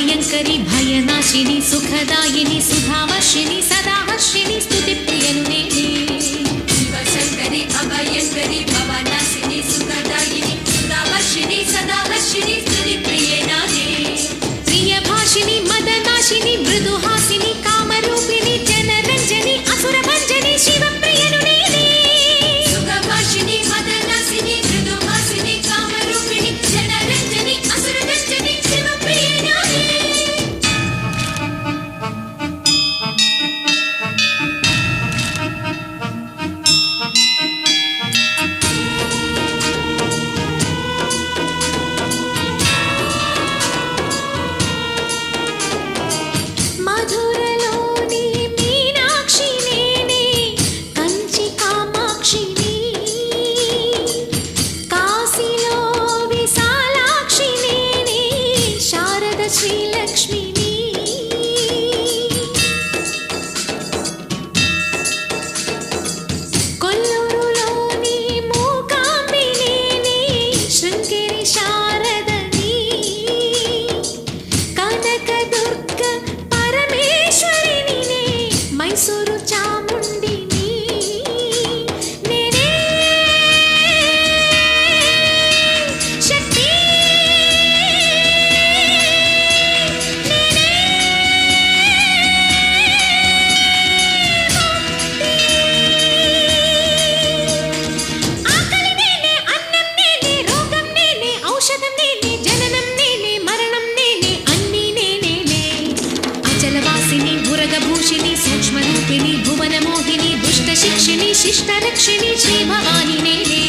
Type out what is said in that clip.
भयंकरी भयनाशिनी सुखदायिनी सुधावर्षिणी सदाहर्षिणी स्तुतिप्रियनु नेने शिवशंकरी अभयंकरी भवनाशिनी सुखदायिनी सुधावर्षिणी सदाहर्षिणी स्तुतिप्रिये नाने प्रियभाषिनी मदनाशिनी मृदुहासिनी कामरूपिणी जनरंजनी असुरभंजनी शिवप्रियनु नेने सुखभाषिनी मदनाशिनी मृदुहासिनी कामरूपिणी जनरंजनी असुरभंजनी शिवप्रिये नाने మధురలోని మీనాక్షి నేనే కంచి కామాక్షిని కాశీలో విశాలాక్షి నేనే శారద శ్రీలక్ష్మిని కొల్లూరులోని మూకాంబి నేనే శృంగేరి శారదని కనకదుర్గ పరమేశ్వరిని మైసూరు చాముండిని నేనే శక్తి నేనే ఆకలి నేనే అన్నం నేనే రోగం నేనే ఔషధం నేనే జననం నేనే మరణం నేనే అన్నీ నేనేలే అచలవాసిని ఉరగభూషిణి సూక్ష్మరూపిణి భువనమోహిని దుష్టశిక్షిణి శిష్టరక్షిణి శ్రీ భవాని నేనే